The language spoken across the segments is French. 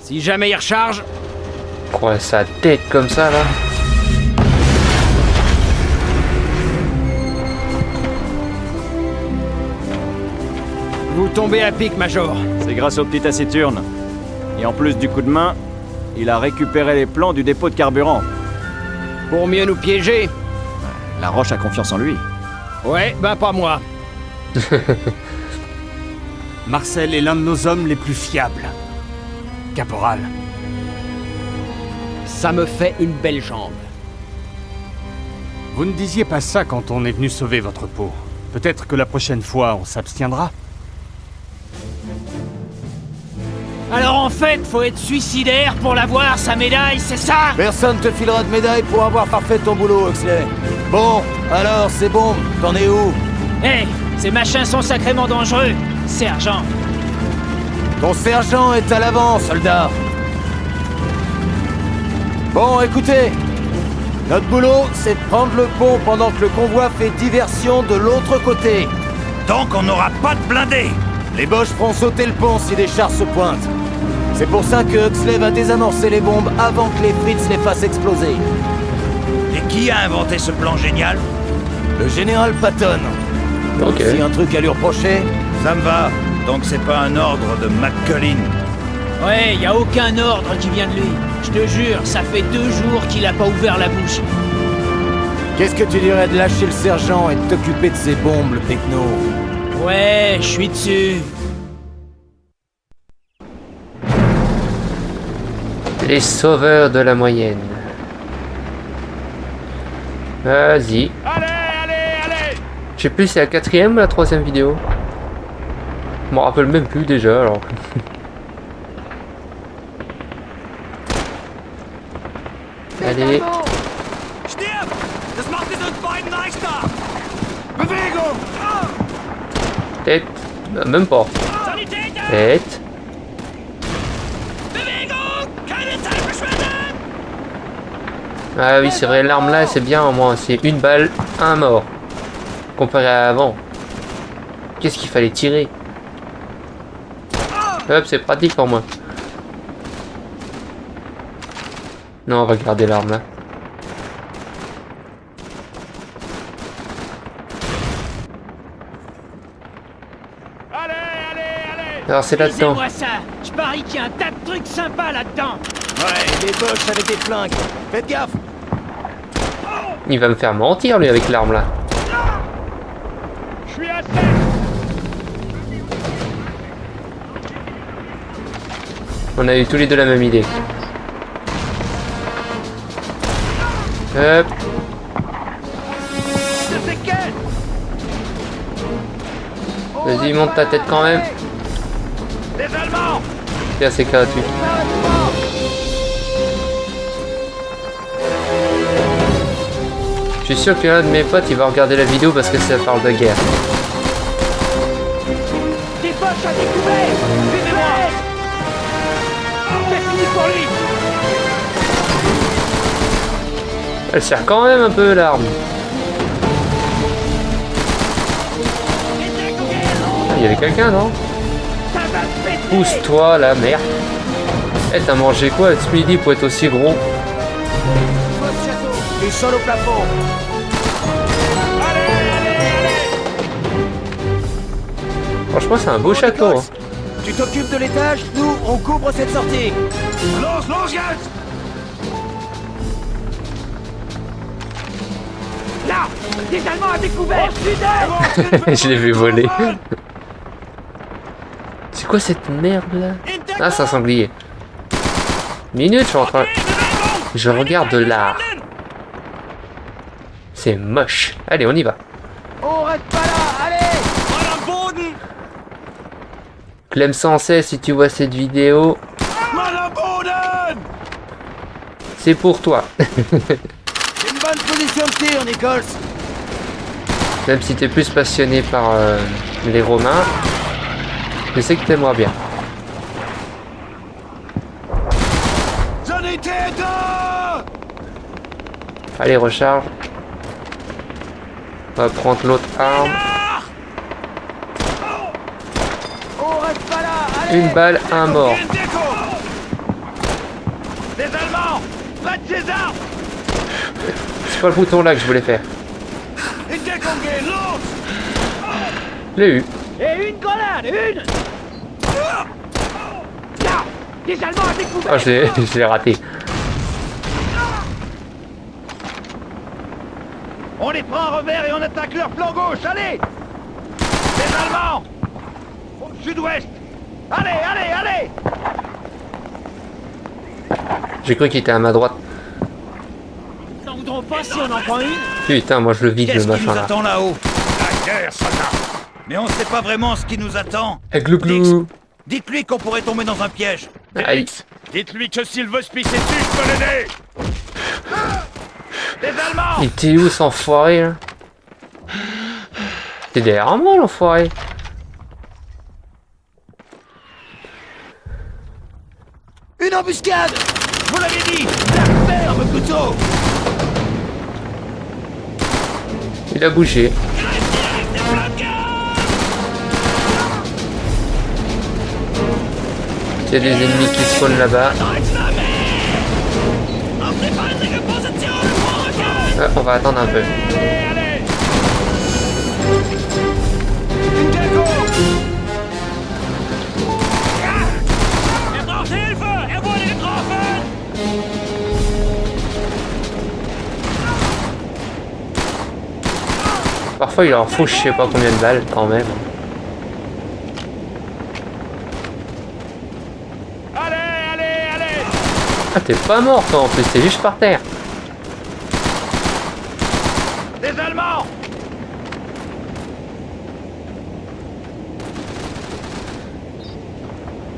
Si jamais il recharge... Quoi, sa tête comme ça, là? Vous tombez à pic, Major. C'est grâce au petit taciturne. Et en plus du coup de main, il a récupéré les plans du dépôt de carburant. Pour mieux nous piéger? La Roche a confiance en lui. Ouais, ben pas moi. Marcel est l'un de nos hommes les plus fiables. Caporal. Ça me fait une belle jambe. Vous ne disiez pas ça quand on est venu sauver votre peau. Peut-être que la prochaine fois, on s'abstiendra. Alors en fait, faut être suicidaire pour l'avoir, sa médaille, c'est ça? Personne te filera de médaille pour avoir parfait ton boulot, Huxley. Bon, alors, c'est bon, t'en es où? Hé, ces machins sont sacrément dangereux, sergent. Ton sergent est à l'avant, soldat. Bon, écoutez. Notre boulot, c'est de prendre le pont pendant que le convoi fait diversion de l'autre côté. Donc on n'aura pas de blindés. Les Boches feront sauter le pont si des chars se pointent. C'est pour ça que Huxley va désamorcer les bombes avant que les Fritz les fassent exploser. Et qui a inventé ce plan génial? Le général Patton. Donc, Ok. si un truc à lui reprocher, Ça me va. Donc c'est pas un ordre de McCullin. Ouais, y a aucun ordre qui vient de lui. Je te jure, ça fait 2 jours qu'il a pas ouvert la bouche. qu'est-ce que tu dirais de lâcher le sergent et de t'occuper de ses bombes, le pecno? Ouais, je suis dessus. Les sauveurs de la moyenne. Vas-y. Allez! Je sais plus, c'est la 4e ou la 3e vidéo. Je m'en rappelle même plus déjà, alors. Allez. Stirb! Das macht es uns beiden leichter! Bewegung! Tête. Même pas. Sanitäter! Tête. Bewegung! Keine Zeit verschwenden! Ah oui, c'est vrai, l'arme là, c'est bien au moins. C'est une balle, un mort. Comparé à avant. Qu'est-ce qu'il fallait tirer? Hop, c'est pratique pour moi. Non, on va garder l'arme là. Alors c'est là-dedans. Lisez-moi ça. Je parie qu'il y a un tas de trucs sympas là-dedans. Ouais, les Boches avec des flingues. Faites gaffe. Il va me faire mentir lui avec l'arme là. Je suis à sec. On a eu tous les deux la même idée. Hop. Vas-y, monte ta tête quand même. Les Allemands! Tiens, c'est gratuit. Je suis sûr que l'un de mes potes il va regarder la vidéo parce que ça parle de guerre. Des Boches à découvert. Suivez-moi. C'est fini pour lui. Elle sert quand même un peu l'arme. Ah, il y avait quelqu'un, non? Pousse-toi la merde. Eh, t'as mangé quoi ce midi pour être aussi gros? Du sol au plafond. Franchement, c'est un beau château. Hein. Tu t'occupes de l'étage, nous, on couvre cette sortie. Los jetzt! Là, des Allemands à découvert. Je l'ai vu voler. C'est quoi cette merde là? Ah, c'est un sanglier. Minute, je suis en train. Je regarde de l'art. C'est moche. Allez, on y va. On reste pas là, allez. Mann am Boden! Clem Sensei, si tu vois cette vidéo, Mann am Boden! c'est pour toi. C'est une bonne position de tir, Nichols. Même si t'es plus passionné par les Romains, je sais que t'aimeras bien. Sanitäter! Allez, recharge. On va prendre l'autre arme. On reste pas là, allez. Une balle, un mort. Des Allemands! Près de ses armes! C'est pas le bouton là que je voulais faire. Une déconguée, lance! Je l'ai eu. Et une grenade, une! Là! Des Allemands à découvert! Ah, je l'ai raté. On les prend en revers et on attaque leur flanc gauche, allez! Des Allemands! Au sud-ouest! Allez, allez, allez! J'ai cru qu'il était à ma droite. Ils n'en voudront pas si on en prend une! Putain, moi je le vide le Qu'est-ce qui machin nous là. attend là-haut? La guerre, soldat! Mais on sait pas vraiment ce qui nous attend. Eh, glou glou. Dites-lui qu'on pourrait tomber dans un piège. Aïe. Dites-lui que s'il veut se pisser dessus, je peux l'aider! Des Allemands! Il était où cet enfoiré là? T'es derrière moi l'enfoiré. Une embuscade! Je vous l'avais dit! La ferme, couteau! Il a bougé. Il y a des ennemis qui spawnent là-bas. Ah, on va attendre un peu. Une déco! braucht Hilfe! wurde getroffen! Parfois il leur faut je sais pas combien de balles quand même. Allez, allez, allez! Ah t'es pas mort toi en plus, t'es juste par terre. Des Allemands!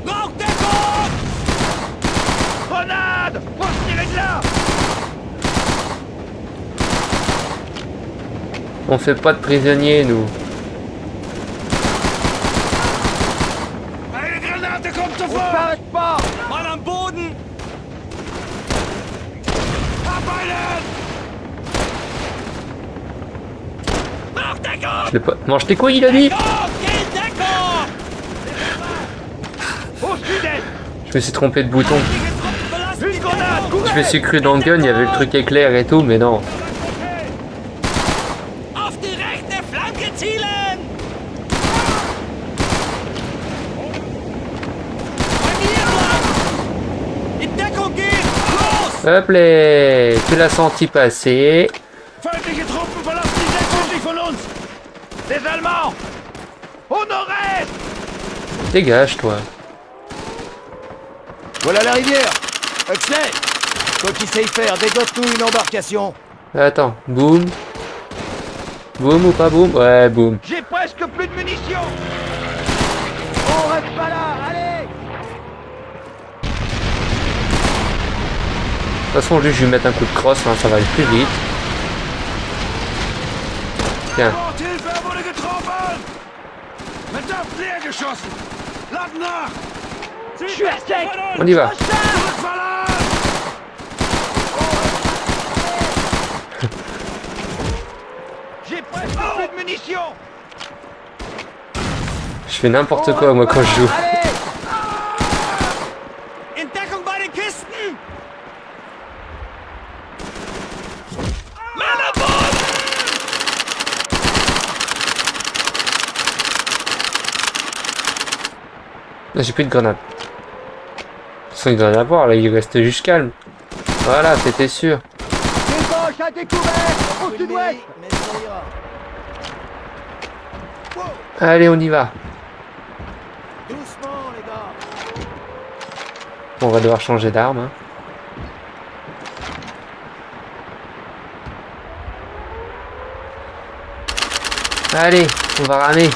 Braucht Deckung! Grenade! Faut se tirer de là! On fait pas de prisonniers nous. Eine Granate kommt sofort! S'arrête pas! Mal am Boden! Abweilen! Braucht Deckung! Je l'ai pas. Mange tes couilles il a dit. Au sud-est! Je me suis trompé de bouton. Une grenade! Je me suis cru dans le gun, il y avait le truc éclair et tout, mais non. Auf die rechte Flanke zielen! Bei mir bleiben! In Deckung gehen! Los! Hop là, tu l'as senti passer. Feindliche Truppen verlassen die Deckung nicht von uns! Des Allemands! Au nord-est! Dégage toi. Voilà la rivière! Huxley! Toi qui sais y faire, dégote-nous une embarcation! Attends, boum. Boum ou pas boum? Ouais, boum. J'ai presque plus de munitions! On reste pas là, allez! De toute façon, juste je vais mettre un coup de crosse, hein, ça va aller plus vite. Tiens, Braucht Hilfe, er wurde getroffen! Mit Dampf leer geschossen! Lad nach! Je suis à sec! on y va. Zurückverlassen! J'ai presque plus de munitions! Je fais n'importe quoi moi quand je joue. Allez! In Deckung bei den Kisten! Mann am Boden! Là, j'ai plus de grenades. De toute façon, il doit y en avoir là, il reste juste calme. Voilà, c'était sûr. Les poches à découvert! Au sud-ouest! Mais ça ira. Allez, on y va. Doucement, les gars! On va devoir changer d'arme. Hein. Allez, on va ramer.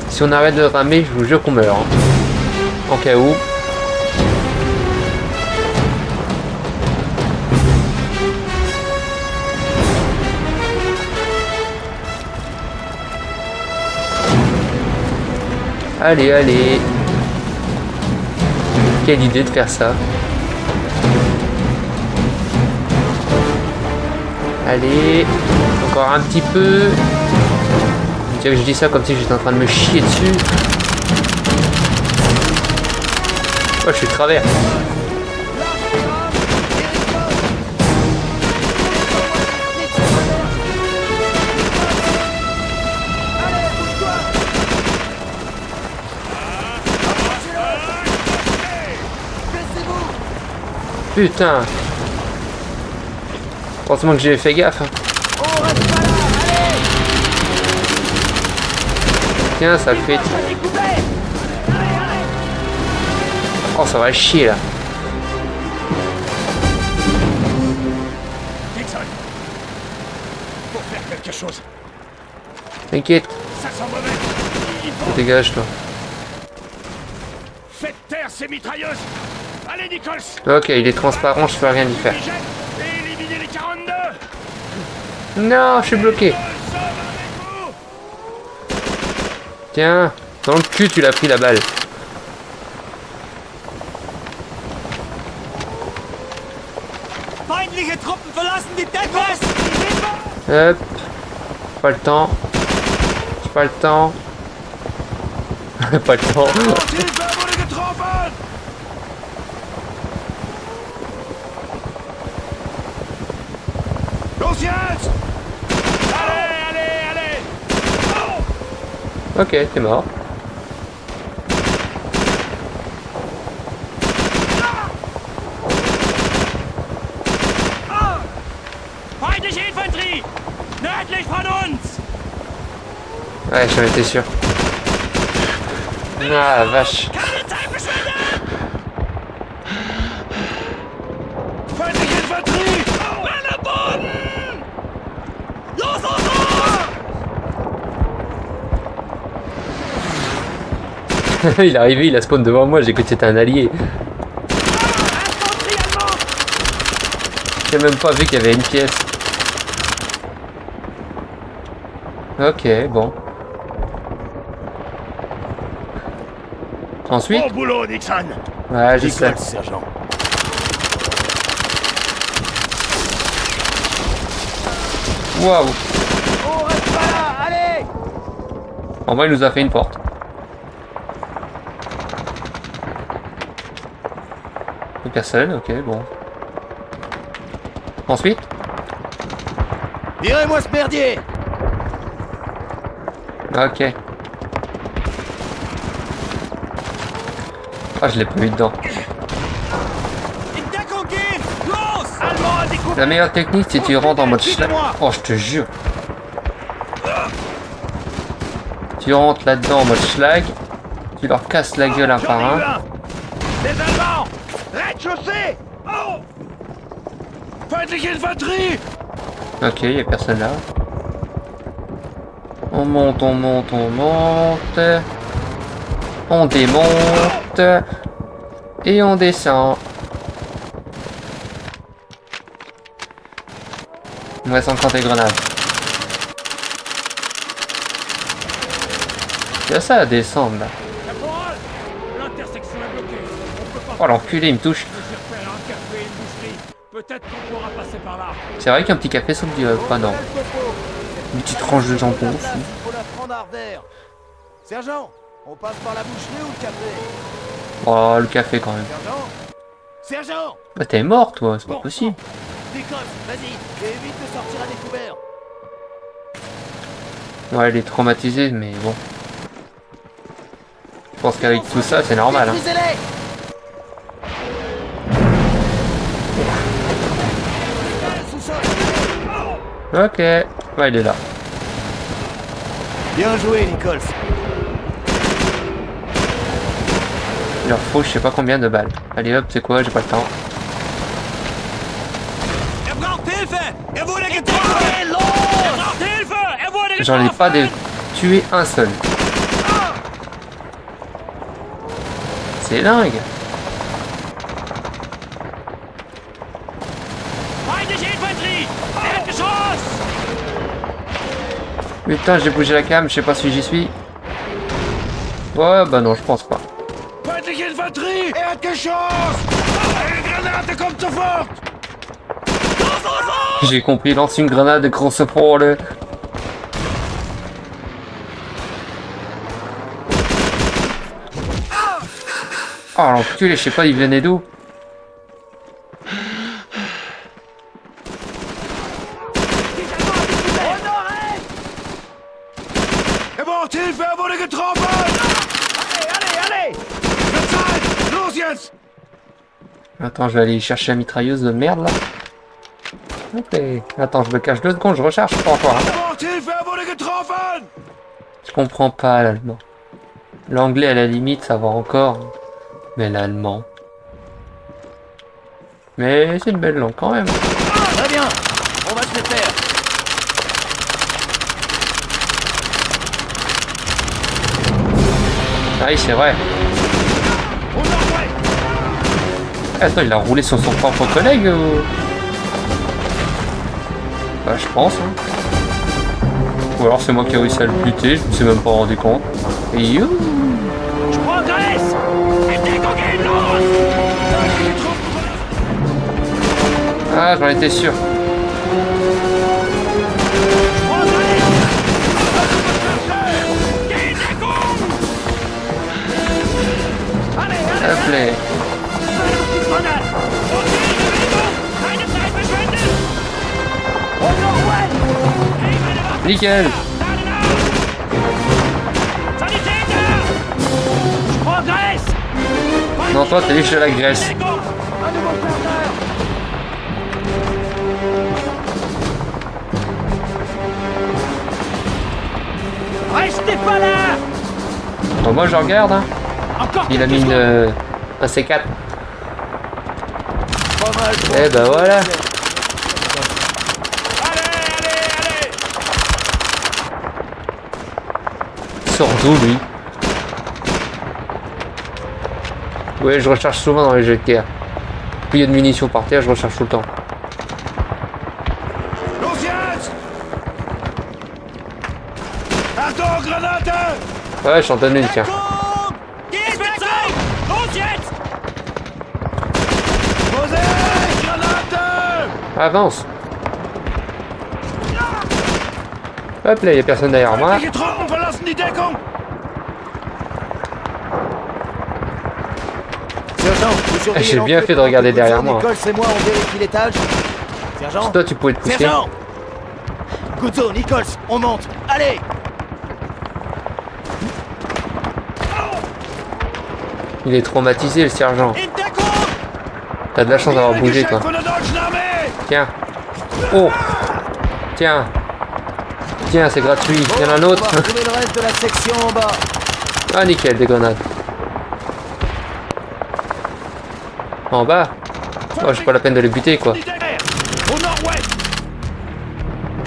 Si on arrête de ramer, je vous jure qu'on meurt. Hein. En cas où. Allez, allez. Quelle idée de faire ça. Allez, encore un petit peu. Je dirais que je dis ça comme si j'étais en train de me chier dessus. Oh, je suis de travers. Putain. Heureusement que j'ai fait gaffe. Hein. Tiens, ça le fait. Oh, ça va chier là. Dixon, pour faire quelque chose. T'inquiète, Ça sent mauvais. Il faut dégage toi. faites taire ces mitrailleuses. Allez, Nichols. Ok, il est transparent, je peux rien y faire. Fumigène et éliminez les 42. Non, je suis bloqué. Tiens, dans le cul, tu l'as pris la balle. Feindliche Truppen verlassen die Deckpost! Hop. Pas le temps. J'ai pas le temps. Pas le temps. Hilfe wurde getroffen. Los jetzt. Allez. Ok, t'es mort. Feindliche Infanterie! Nördlich von uns! Ouais, j'en étais sûr. Ah la vache. Keine Zeit verschwendet! Feindliche Infanterie. Männer Boden! Los! Il est arrivé, il a spawn devant moi, j'ai cru que c'était un allié. Infanterie allemande! J'ai même pas vu qu'il y avait une pièce. Ok, bon. Ensuite? Bon boulot, Nixon. Ouais, je sais. Nichols, sergent. Waouh! On reste pas là. Allez. En vrai, il nous a fait une porte. Personne, ok, bon. Ensuite? Virez-moi ce merdier. Ok. Ah, je l'ai pas eu dedans. In Deckung gehen! Los! Allemand à découper. La meilleure technique, c'est tu rentres en mode schlag. Oh, je te jure. Tu rentres là-dedans en mode schlag. Tu leur casses la gueule un par J'en ai eu un. un. Les Allemands. Rez-de-chaussée. Oh. Feindliche Infanterie. Ok, y a personne là. On monte, on monte, on monte. On démonte. Et on descend. Il me reste encore des grenades. Il y a ça à descendre là. Caporal! L'intersection est bloquée. On peut pas Oh l'enculé, il me touche. faire un café et une boucherie. Peut-être qu'on pourra passer par là. C'est vrai qu'un petit café sauve du pas non. Une petite tranche de jambon aussi. Il faut la prendre à revers. Sergent, on passe par la boucherie ou le café? Oh le café quand même. Sergent. Sergent. Bah t'es mort toi, c'est pas possible. Nichols, vas-y, et évite de sortir à découvert. Ouais, elle est traumatisée, mais bon. Je pense qu'avec tout ça, c'est normal. Hein. Détruisez-les. Sous-sol. Ok, ouais, il est là. Bien joué, Nichols. Il leur faut je sais pas combien de balles. Allez hop, c'est quoi, j'ai pas le temps. Er braucht Hilfe! Er wurde getroffen! Los! Er braucht Hilfe! Er wurde getroffen! J'en ai pas tué un seul. C'est dingue. Feindliche Infanterie! Erdgeschoss! Putain, j'ai bougé la cam, je sais pas si j'y suis. Ouais, bah non, je pense pas. Feindliche Infanterie. Erdgeschoss. Eine Granate kommt sofort. J'ai compris, lance une grenade, grosse pôle. Oh l'enculé, je sais pas, il venait d'où? Hilfe, er wurde getroffen! Allez! Bezahlt! Los jetzt! Attends, je vais aller chercher la mitrailleuse de merde là. Ok. Attends, je me cache 2 secondes, je recharge pas encore. Hein. Hilfe, er wurde getroffen! Je comprends pas l'allemand. L'anglais à la limite, ça va encore. Mais l'allemand. Mais c'est une belle langue quand même. Très bien. On va se les faire. Ah oui, c'est vrai. Attends, il a roulé sur son propre collègue ou... Bah, je pense. Hein. Ou alors c'est moi qui ai réussi à le buter, je me suis même pas rendu compte. Et you. Je progresse! Ah, j'en étais sûr. Hop là. Nickel. Non, toi t'es juste de la graisse. Restez pas là! Bon, moi je regarde. Hein. Il a mis un C4. Pas mal. Eh ben voilà. Sort d'où lui? Ouais, je recharge souvent dans les jeux de guerre. Plus il y a de munitions par terre, je recharge tout le temps. Ouais, je t'en donne une, tiens. Avance. Hop là, il n'y a personne derrière moi. Sergent, vous surveillez J'ai bien l'entrée fait de regarder pendant que derrière moi. Nichols et moi, on vérifie l'étage. Sergent. Toi, tu pouvais te pousser. Sergent. Guzzo, Nichols, on monte. Allez. Il est traumatisé, le sergent. T'as de la chance d'avoir bougé, toi. Tiens. Oh. Tiens. Tiens, c'est gratuit. Il y en a un autre. On va retrouver le reste de la section en bas. Ah, nickel, des grenades. En bas. Oh, j'ai pas la peine de les buter, quoi.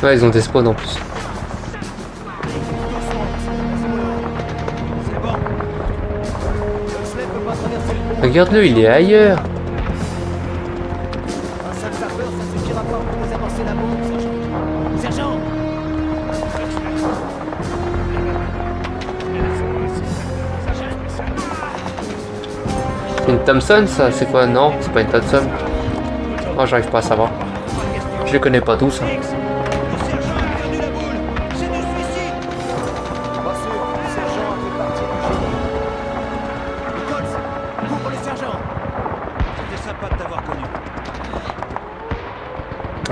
Ouais, ils ont des spawns en plus. Regarde-le, il est ailleurs. Un seul serveur, ça suffira pas pour désamorcer la bombe, sergent. Sergent. C'est une Thompson, ça? C'est quoi? Non, c'est pas une Thompson. Oh, j'arrive pas à savoir. Je les connais pas tous. Hein.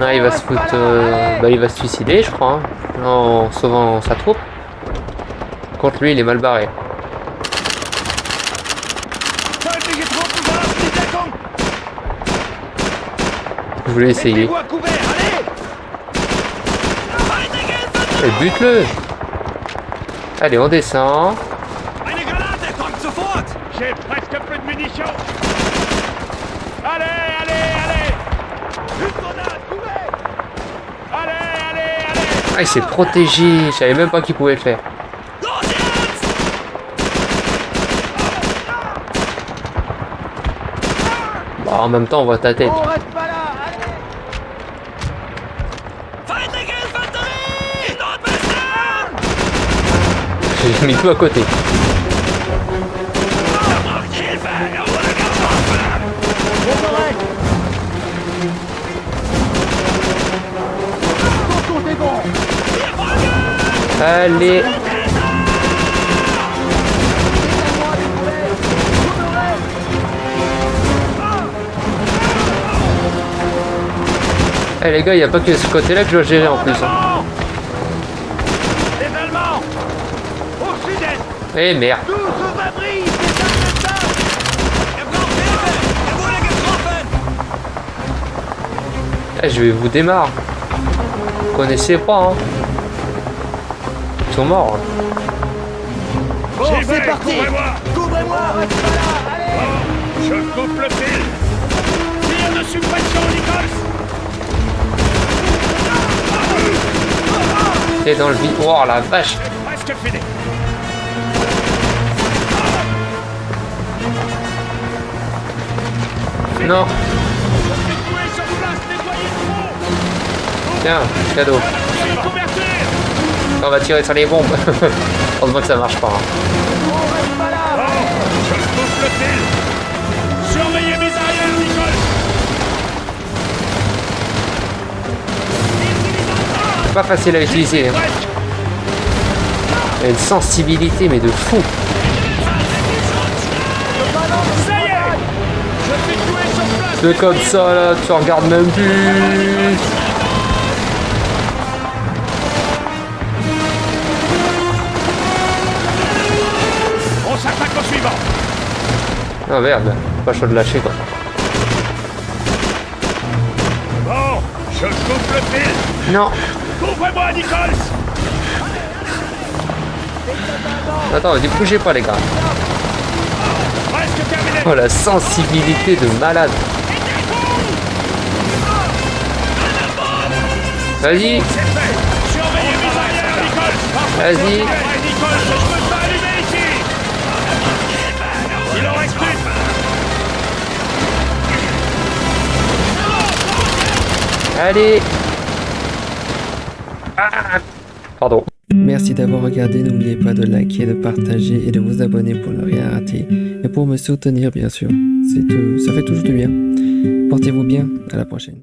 Ah, il va se foutre. Bah, il va se suicider, je crois, hein, en sauvant sa troupe. Contre lui, il est mal barré. Je voulais essayer. Et bute-le. Allez, on descend. J'ai presque plus de munitions. Allez. Une grenade, couvert. Allez. Ah, il s'est protégé. Je savais même pas qu'il pouvait le faire. Bah, en même temps, on voit ta tête. On reste pas là. J'ai mis tout à côté. Allez. Eh les gars, il n'y a pas que ce côté-là que je dois gérer en plus. Hein. Les Allemands! Au sud-est! Eh merde. Tous aux abris! C'est ça! Eh, je vais vous démarrer. Vous connaissez pas, hein. Ils sont morts. Hein. Bon, c'est parti. Couvrez-moi. Reste pas là. Allez. Je coupe le fil! Tire de suppression, Nichols! Et dans le vide. Oh la vache. Presque fini! Non. Tiens, cadeau. On va tirer sur les bombes. Heureusement que ça marche pas. Hein. Je coupe le fil! Surveillez mes arrières, Nichols! C'est pas facile à utiliser. Hein. Il y a une sensibilité mais de fou. Ça y est! Je fais jouer sur place! C'est comme ça là, tu regardes même plus. On s'attaque au suivant! Ah merde, pas chaud de lâcher quoi. Bon, je coupe le fil! Non. Couvrez-moi, Nichols! Attends, ne bougez pas les gars. Presque terminé! Oh la sensibilité de malade. Vas-y, C'est fait! Surveillez mes arrières, Nichols! vas-y. Ouais, Nichols, je peux pas allumer ici! Il en reste une! Allez. Ah. Pardon. Merci d'avoir regardé, n'oubliez pas de liker, de partager et de vous abonner pour ne rien rater. Et pour me soutenir bien sûr, ça fait toujours du bien. Portez-vous bien, à la prochaine.